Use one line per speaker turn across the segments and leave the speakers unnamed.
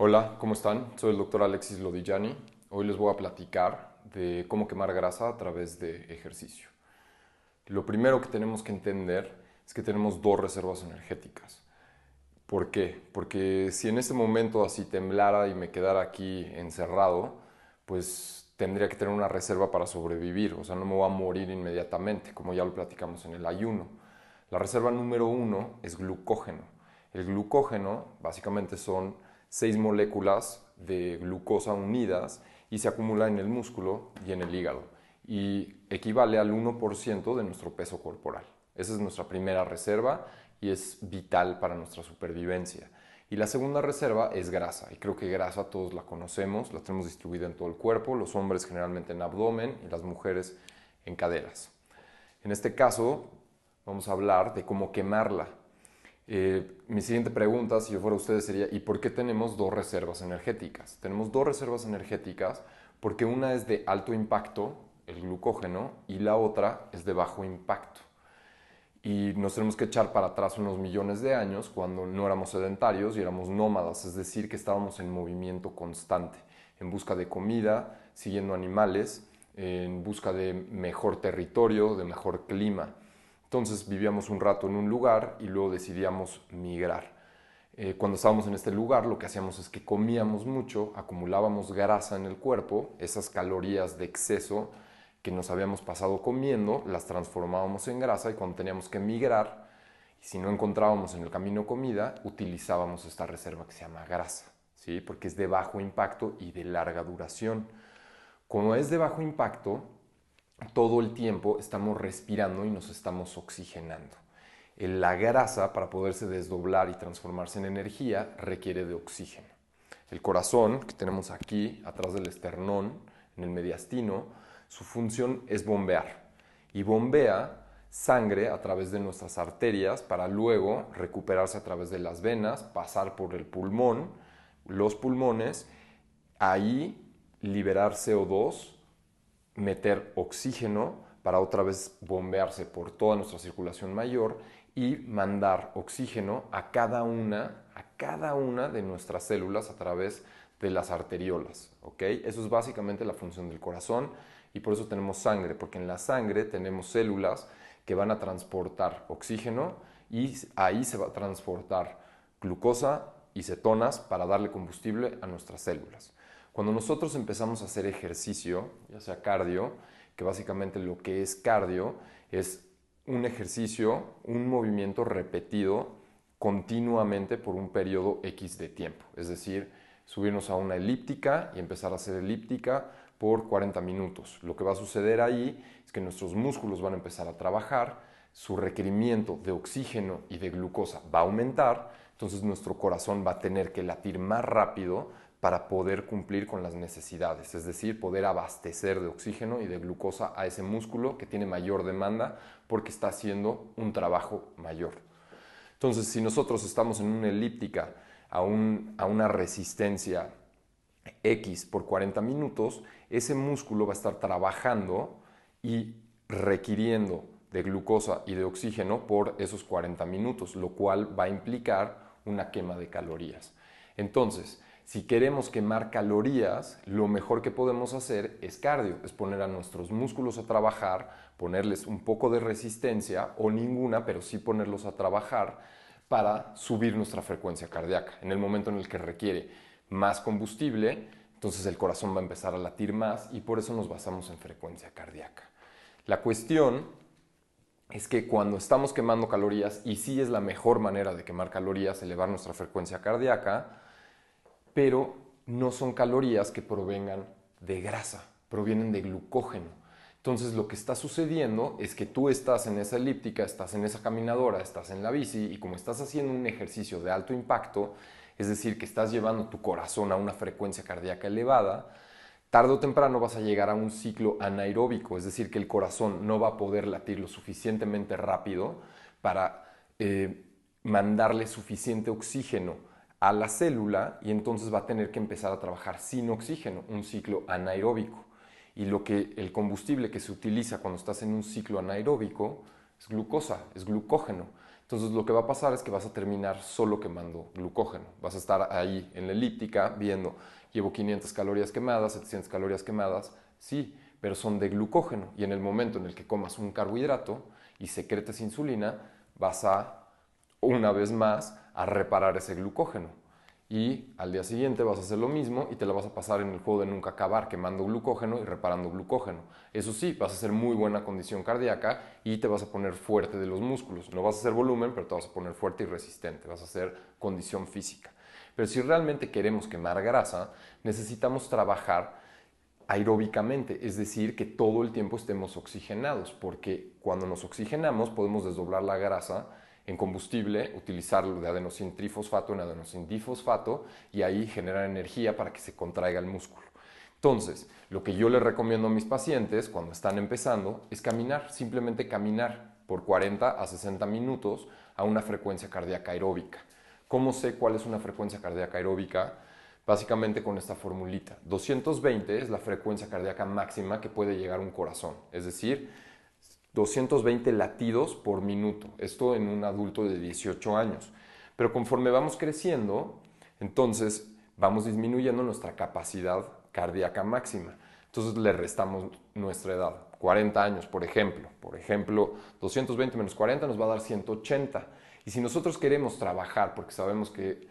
Hola, ¿cómo están? Soy el doctor Alexis Lodillani. Hoy les voy a platicar de cómo quemar grasa a través de ejercicio. Lo primero que tenemos que entender es que tenemos dos reservas energéticas. ¿Por qué? Porque si en este momento así temblara y me quedara aquí encerrado, pues tendría que tener una reserva para sobrevivir, o sea, no me voy a morir inmediatamente, como ya lo platicamos en el ayuno. La reserva número uno es glucógeno. El glucógeno básicamente son 6 moléculas de glucosa unidas y se acumula en el músculo y en el hígado y equivale al 1% de nuestro peso corporal. Esa es nuestra primera reserva y es vital para nuestra supervivencia. Y la segunda reserva es grasa, y creo que grasa todos la conocemos, la tenemos distribuida en todo el cuerpo, los hombres generalmente en abdomen y las mujeres en caderas. En este caso, vamos a hablar de cómo quemarla. Mi siguiente pregunta, si yo fuera ustedes, sería: ¿y por qué tenemos dos reservas energéticas? Tenemos dos reservas energéticas porque una es de alto impacto, el glucógeno, y la otra es de bajo impacto. Y nos tenemos que echar para atrás unos millones de años cuando no éramos sedentarios y éramos nómadas, es decir, que estábamos en movimiento constante, en busca de comida, siguiendo animales, en busca de mejor territorio, de mejor clima. Entonces vivíamos un rato en un lugar y luego decidíamos migrar. Cuando estábamos en este lugar, lo que hacíamos es que comíamos mucho, acumulábamos grasa en el cuerpo, esas calorías de exceso que nos habíamos pasado comiendo, las transformábamos en grasa, y cuando teníamos que migrar, y si no encontrábamos en el camino comida, utilizábamos esta reserva que se llama grasa, ¿sí? Porque es de bajo impacto y de larga duración. Como es de bajo impacto, todo el tiempo estamos respirando y nos estamos oxigenando. La grasa, para poderse desdoblar y transformarse en energía, requiere de oxígeno. El corazón, que tenemos aquí, atrás del esternón, en el mediastino, su función es bombear. Y bombea sangre a través de nuestras arterias para luego recuperarse a través de las venas, pasar por el pulmón, los pulmones, ahí liberar CO2, meter oxígeno para otra vez bombearse por toda nuestra circulación mayor y mandar oxígeno a cada una de nuestras células a través de las arteriolas, ¿ok? Eso es básicamente la función del corazón, y por eso tenemos sangre, porque en la sangre tenemos células que van a transportar oxígeno y ahí se va a transportar glucosa y cetonas para darle combustible a nuestras células. Cuando nosotros empezamos a hacer ejercicio, ya sea cardio, que básicamente lo que es cardio es un ejercicio, un movimiento repetido continuamente por un periodo X de tiempo. Es decir, subirnos a una elíptica y empezar a hacer elíptica por 40 minutos. Lo que va a suceder ahí es que nuestros músculos van a empezar a trabajar, su requerimiento de oxígeno y de glucosa va a aumentar, entonces nuestro corazón va a tener que latir más rápido para poder cumplir con las necesidades, es decir, poder abastecer de oxígeno y de glucosa a ese músculo que tiene mayor demanda porque está haciendo un trabajo mayor. Entonces, si nosotros estamos en una elíptica a una resistencia X por 40 minutos, ese músculo va a estar trabajando y requiriendo de glucosa y de oxígeno por esos 40 minutos, lo cual va a implicar una quema de calorías. Entonces, si queremos quemar calorías, lo mejor que podemos hacer es cardio, es poner a nuestros músculos a trabajar, ponerles un poco de resistencia o ninguna, pero sí ponerlos a trabajar para subir nuestra frecuencia cardíaca. En el momento en el que requiere más combustible, entonces el corazón va a empezar a latir más y por eso nos basamos en frecuencia cardíaca. La cuestión es que cuando estamos quemando calorías, y sí es la mejor manera de quemar calorías, elevar nuestra frecuencia cardíaca, pero no son calorías que provengan de grasa, provienen de glucógeno. Entonces lo que está sucediendo es que tú estás en esa elíptica, estás en esa caminadora, estás en la bici, y como estás haciendo un ejercicio de alto impacto, es decir, que estás llevando tu corazón a una frecuencia cardíaca elevada, tarde o temprano vas a llegar a un ciclo anaeróbico, es decir, que el corazón no va a poder latir lo suficientemente rápido para mandarle suficiente oxígeno a la célula, y entonces va a tener que empezar a trabajar sin oxígeno, un ciclo anaeróbico. Y el combustible que se utiliza cuando estás en un ciclo anaeróbico es glucosa, es glucógeno. Entonces lo que va a pasar es que vas a terminar solo quemando glucógeno. Vas a estar ahí en la elíptica viendo, llevo 500 calorías quemadas, 700 calorías quemadas, sí, pero son de glucógeno. Y en el momento en el que comas un carbohidrato y secretes insulina, vas a, una vez más, a reparar ese glucógeno. Y al día siguiente vas a hacer lo mismo y te la vas a pasar en el juego de nunca acabar, quemando glucógeno y reparando glucógeno. Eso sí, vas a hacer muy buena condición cardíaca y te vas a poner fuerte de los músculos. No vas a hacer volumen, pero te vas a poner fuerte y resistente. Vas a hacer condición física. Pero si realmente queremos quemar grasa, necesitamos trabajar aeróbicamente, es decir, que todo el tiempo estemos oxigenados, porque cuando nos oxigenamos podemos desdoblar la grasa en combustible, utilizarlo de adenosintrifosfato en adenosindifosfato y ahí generar energía para que se contraiga el músculo. Entonces, lo que yo les recomiendo a mis pacientes cuando están empezando es caminar, simplemente caminar por 40 a 60 minutos a una frecuencia cardíaca aeróbica. ¿Cómo sé cuál es una frecuencia cardíaca aeróbica? Básicamente con esta formulita. 220 es la frecuencia cardíaca máxima que puede llegar un corazón, es decir, 220 latidos por minuto. Esto en un adulto de 18 años. Pero conforme vamos creciendo, entonces vamos disminuyendo nuestra capacidad cardíaca máxima. Entonces le restamos nuestra edad. 40 años, por ejemplo. Por ejemplo, 220 menos 40 nos va a dar 180. Y si nosotros queremos trabajar, porque sabemos que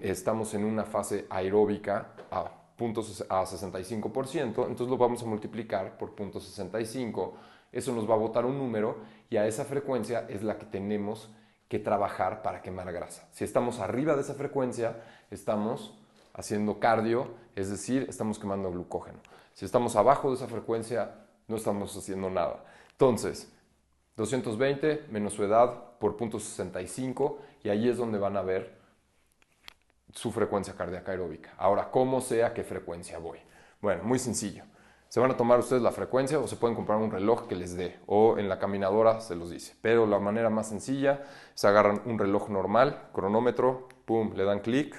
estamos en una fase aeróbica a 65%, entonces lo vamos a multiplicar por 0.65, eso nos va a botar un número y a esa frecuencia es la que tenemos que trabajar para quemar grasa. Si estamos arriba de esa frecuencia, estamos haciendo cardio, es decir, estamos quemando glucógeno. Si estamos abajo de esa frecuencia, no estamos haciendo nada. Entonces, 220 menos su edad por 0.65 y ahí es donde van a ver su frecuencia cardíaca aeróbica. Ahora, ¿cómo sé a qué frecuencia voy? Bueno, muy sencillo. Se van a tomar ustedes la frecuencia o se pueden comprar un reloj que les dé o en la caminadora se los dice. Pero la manera más sencilla es agarran un reloj normal, cronómetro, pum, le dan clic.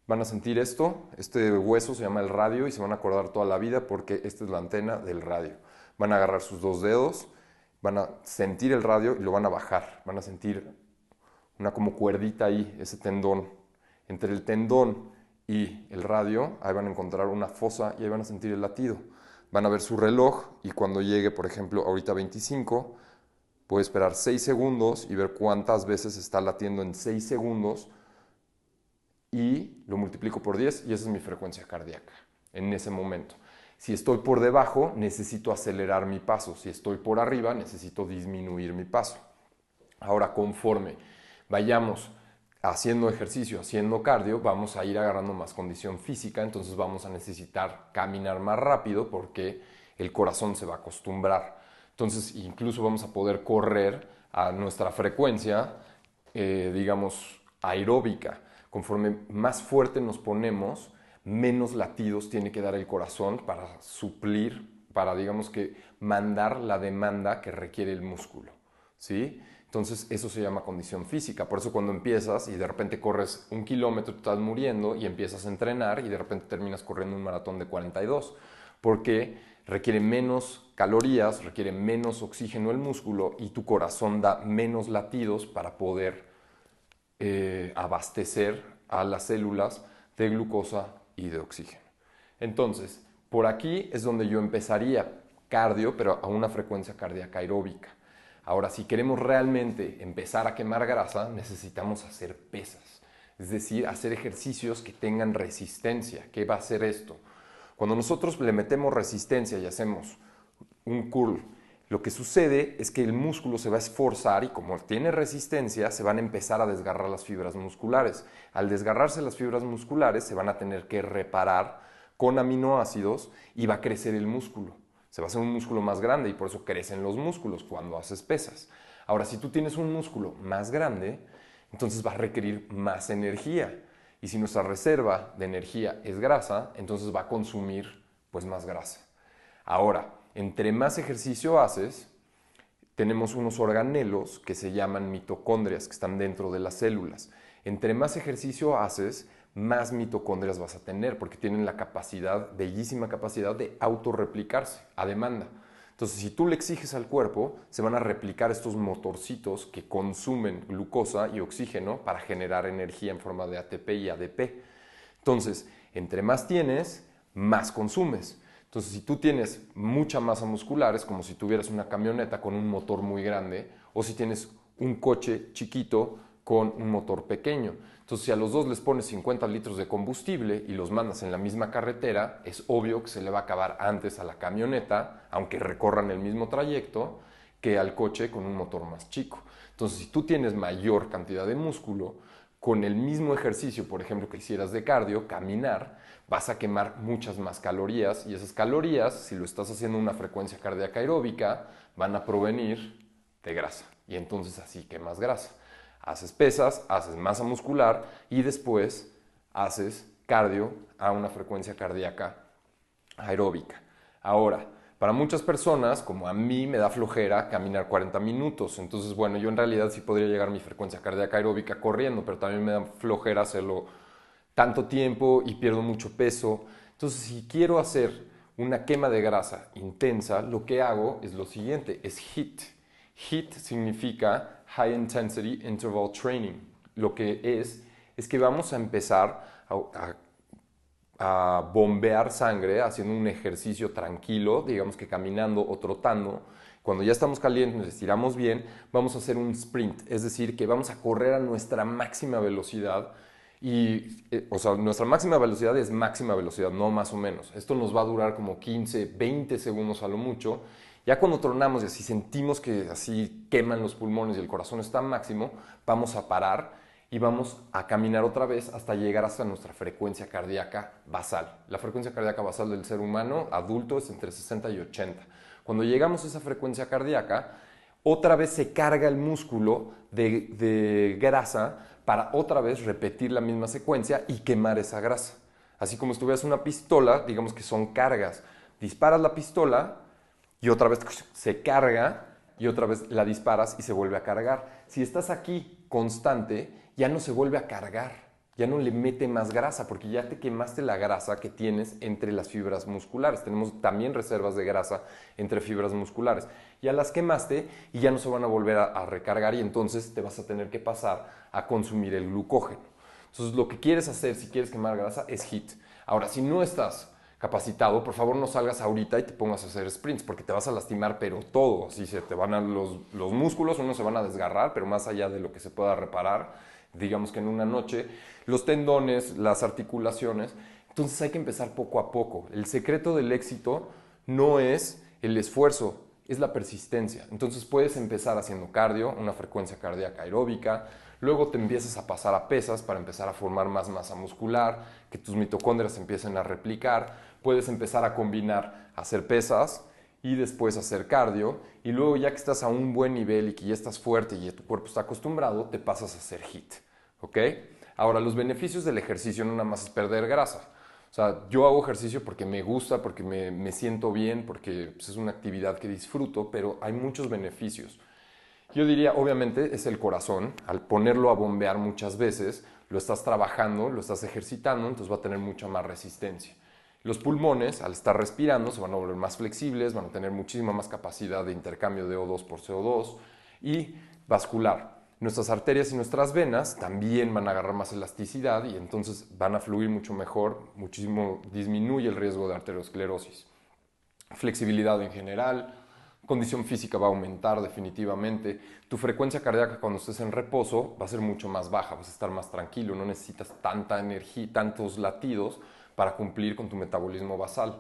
Van a sentir esto, este hueso se llama el radio y se van a acordar toda la vida porque esta es la antena del radio. Van a agarrar sus dos dedos, van a sentir el radio y lo van a bajar. Van a sentir una como cuerdita ahí, ese tendón. Entre el tendón y el radio, ahí van a encontrar una fosa y ahí van a sentir el latido. Van a ver su reloj y cuando llegue, por ejemplo, ahorita 25, puede esperar 6 segundos y ver cuántas veces está latiendo en 6 segundos y lo multiplico por 10 y esa es mi frecuencia cardíaca en ese momento. Si estoy por debajo, necesito acelerar mi paso. Si estoy por arriba, necesito disminuir mi paso. Ahora, conforme vayamos haciendo ejercicio, haciendo cardio, vamos a ir agarrando más condición física, entonces vamos a necesitar caminar más rápido porque el corazón se va a acostumbrar. Entonces, incluso vamos a poder correr a nuestra frecuencia, digamos, aeróbica. Conforme más fuerte nos ponemos, menos latidos tiene que dar el corazón para suplir, para, digamos que, mandar la demanda que requiere el músculo, ¿sí? Entonces eso se llama condición física. Por eso cuando empiezas y de repente corres 1 kilómetro, te estás muriendo y empiezas a entrenar y de repente terminas corriendo un maratón de 42. Porque requiere menos calorías, requiere menos oxígeno el músculo y tu corazón da menos latidos para poder abastecer a las células de glucosa y de oxígeno. Entonces, por aquí es donde yo empezaría cardio, pero a una frecuencia cardíaca aeróbica. Ahora, si queremos realmente empezar a quemar grasa, necesitamos hacer pesas, es decir, hacer ejercicios que tengan resistencia. ¿Qué va a hacer esto? Cuando nosotros le metemos resistencia y hacemos un curl, lo que sucede es que el músculo se va a esforzar y como tiene resistencia, se van a empezar a desgarrar las fibras musculares. Al desgarrarse las fibras musculares, se van a tener que reparar con aminoácidos y va a crecer el músculo. Se va a hacer un músculo más grande y por eso crecen los músculos cuando haces pesas. Ahora, si tú tienes un músculo más grande, entonces va a requerir más energía. Y si nuestra reserva de energía es grasa, entonces va a consumir pues más grasa. Ahora, entre más ejercicio haces, tenemos unos organelos que se llaman mitocondrias, que están dentro de las células. Entre más ejercicio haces, más mitocondrias vas a tener, porque tienen la capacidad, bellísima capacidad de autorreplicarse a demanda. Entonces, si tú le exiges al cuerpo, se van a replicar estos motorcitos que consumen glucosa y oxígeno para generar energía en forma de ATP y ADP. Entonces, entre más tienes, más consumes. Entonces, si tú tienes mucha masa muscular, es como si tuvieras una camioneta con un motor muy grande, o si tienes un coche chiquito con un motor pequeño. Entonces, si a los dos les pones 50 litros de combustible y los mandas en la misma carretera, es obvio que se le va a acabar antes a la camioneta, aunque recorran el mismo trayecto, que al coche con un motor más chico. Entonces, si tú tienes mayor cantidad de músculo, con el mismo ejercicio, por ejemplo, que hicieras de cardio, caminar, vas a quemar muchas más calorías y esas calorías, si lo estás haciendo a una frecuencia cardíaca aeróbica, van a provenir de grasa y entonces así quemas grasa. Haces pesas, haces masa muscular y después haces cardio a una frecuencia cardíaca aeróbica. Ahora, para muchas personas, como a mí, me da flojera caminar 40 minutos. Entonces, bueno, yo en realidad sí podría llegar a mi frecuencia cardíaca aeróbica corriendo, pero también me da flojera hacerlo tanto tiempo y pierdo mucho peso. Entonces, si quiero hacer una quema de grasa intensa, lo que hago es lo siguiente, es HIIT. HIIT significa High Intensity Interval Training. Lo que es que vamos a empezar a bombear sangre haciendo un ejercicio tranquilo, digamos que caminando o trotando. Cuando ya estamos calientes, nos estiramos bien, vamos a hacer un sprint, es decir, que vamos a correr a nuestra máxima velocidad. Y, o sea, nuestra máxima velocidad es máxima velocidad, no más o menos. Esto nos va a durar como 15, 20 segundos a lo mucho. Ya cuando tronamos y así sentimos que así queman los pulmones y el corazón está máximo, vamos a parar y vamos a caminar otra vez hasta llegar hasta nuestra frecuencia cardíaca basal. La frecuencia cardíaca basal del ser humano adulto es entre 60 y 80. Cuando llegamos a esa frecuencia cardíaca, otra vez se carga el músculo de grasa para otra vez repetir la misma secuencia y quemar esa grasa. Así como si tuvieras una pistola, digamos que son cargas. Disparas la pistola y otra vez se carga y otra vez la disparas y se vuelve a cargar. Si estás aquí constante, ya no se vuelve a cargar, ya no le mete más grasa porque ya te quemaste la grasa que tienes entre las fibras musculares. Tenemos también reservas de grasa entre fibras musculares. Ya las quemaste y ya no se van a volver a recargar y entonces te vas a tener que pasar a consumir el glucógeno. Entonces lo que quieres hacer si quieres quemar grasa es HIIT. Ahora, si no estás capacitado, por favor no salgas ahorita y te pongas a hacer sprints porque te vas a lastimar, pero todo, así se te van a los músculos, unos se van a desgarrar, pero más allá de lo que se pueda reparar, digamos que en una noche, los tendones, las articulaciones, entonces hay que empezar poco a poco. El secreto del éxito no es el esfuerzo, es la persistencia. Entonces puedes empezar haciendo cardio, una frecuencia cardíaca aeróbica, luego te empiezas a pasar a pesas para empezar a formar más masa muscular, que tus mitocondrias empiecen a replicar, puedes empezar a combinar hacer pesas y después hacer cardio y luego ya que estás a un buen nivel y que ya estás fuerte y ya tu cuerpo está acostumbrado, te pasas a hacer HIIT, ¿ok? Ahora, los beneficios del ejercicio no nada más es perder grasa. O sea, yo hago ejercicio porque me gusta, porque me siento bien, porque pues, es una actividad que disfruto, pero hay muchos beneficios. Yo diría, obviamente, es el corazón. Al ponerlo a bombear muchas veces, lo estás trabajando, lo estás ejercitando, entonces va a tener mucha más resistencia. Los pulmones, al estar respirando, se van a volver más flexibles, van a tener muchísima más capacidad de intercambio de O2 por CO2 y vascular. Nuestras arterias y nuestras venas también van a agarrar más elasticidad y entonces van a fluir mucho mejor, muchísimo disminuye el riesgo de arteriosclerosis. Flexibilidad en general, condición física va a aumentar definitivamente. Tu frecuencia cardíaca cuando estés en reposo va a ser mucho más baja, vas a estar más tranquilo, no necesitas tanta energía, tantos latidos para cumplir con tu metabolismo basal.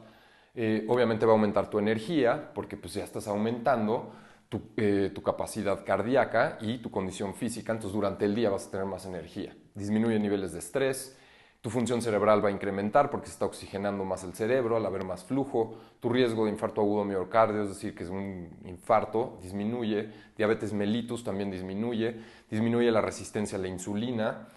Obviamente va a aumentar tu energía porque pues ya estás aumentando tu capacidad cardíaca y tu condición física, entonces durante el día vas a tener más energía. Disminuye niveles de estrés, tu función cerebral va a incrementar porque se está oxigenando más el cerebro al haber más flujo, tu riesgo de infarto agudo miocardio, es decir, que es un infarto, disminuye, diabetes mellitus también disminuye la resistencia a la insulina,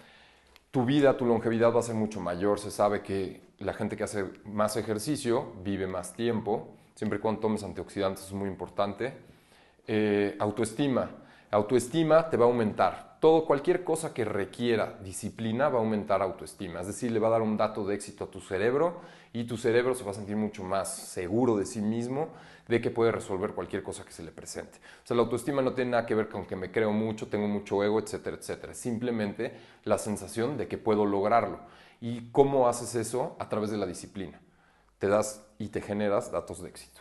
tu vida, tu longevidad va a ser mucho mayor, se sabe que la gente que hace más ejercicio vive más tiempo, siempre y cuando tomes antioxidantes es muy importante. Autoestima. La autoestima te va a aumentar. Cualquier cosa que requiera disciplina va a aumentar autoestima. Es decir, le va a dar un dato de éxito a tu cerebro y tu cerebro se va a sentir mucho más seguro de sí mismo, de que puede resolver cualquier cosa que se le presente. O sea, la autoestima no tiene nada que ver con que me creo mucho, tengo mucho ego, etcétera, etcétera. Simplemente la sensación de que puedo lograrlo. ¿Y cómo haces eso? A través de la disciplina. Te das y te generas datos de éxito.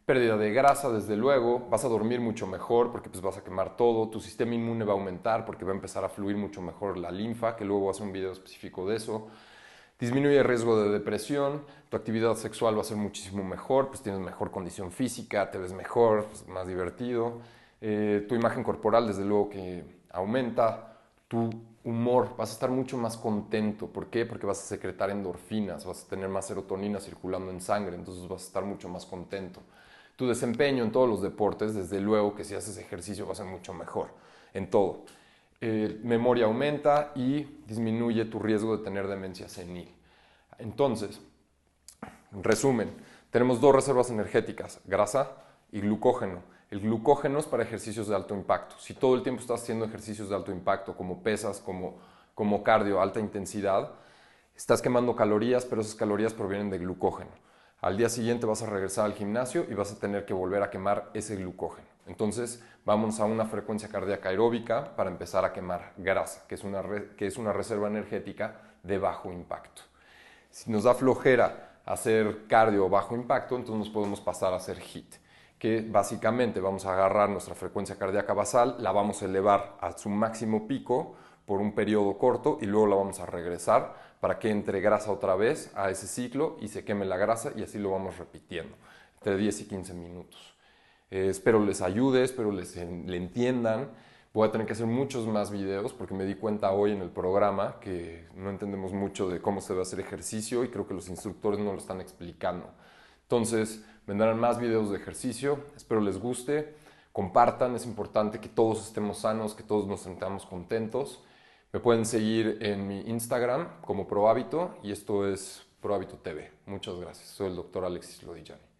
Pérdida de grasa, desde luego, vas a dormir mucho mejor porque pues vas a quemar todo, tu sistema inmune va a aumentar porque va a empezar a fluir mucho mejor la linfa, que luego voy a hacer un video específico de eso. Disminuye el riesgo de depresión, tu actividad sexual va a ser muchísimo mejor, pues tienes mejor condición física, te ves mejor, pues, más divertido. Tu imagen corporal, desde luego que aumenta, tu humor, vas a estar mucho más contento. ¿Por qué? Porque vas a secretar endorfinas, vas a tener más serotonina circulando en sangre, entonces vas a estar mucho más contento. Tu desempeño en todos los deportes, desde luego que si haces ejercicio va a ser mucho mejor en todo. Memoria aumenta y disminuye tu riesgo de tener demencia senil. Entonces, en resumen, tenemos dos reservas energéticas, grasa y glucógeno. El glucógeno es para ejercicios de alto impacto. Si todo el tiempo estás haciendo ejercicios de alto impacto, como pesas, como cardio, alta intensidad, estás quemando calorías, pero esas calorías provienen de glucógeno. Al día siguiente vas a regresar al gimnasio y vas a tener que volver a quemar ese glucógeno. Entonces vamos a una frecuencia cardíaca aeróbica para empezar a quemar grasa, que es una reserva energética de bajo impacto. Si nos da flojera hacer cardio bajo impacto, entonces nos podemos pasar a hacer HIIT, que básicamente vamos a agarrar nuestra frecuencia cardíaca basal, la vamos a elevar a su máximo pico por un periodo corto y luego la vamos a regresar para que entre grasa otra vez a ese ciclo y se queme la grasa, y así lo vamos repitiendo entre 10 y 15 minutos. Espero les ayude, espero le entiendan. Voy a tener que hacer muchos más videos porque me di cuenta hoy en el programa que no entendemos mucho de cómo se debe hacer ejercicio y creo que los instructores no lo están explicando. Entonces vendrán más videos de ejercicio, espero les guste, compartan, es importante que todos estemos sanos, que todos nos sentamos contentos. Me pueden seguir en mi Instagram como ProHábito y esto es ProHábito TV. Muchas gracias, soy el doctor Alexis Lodillani.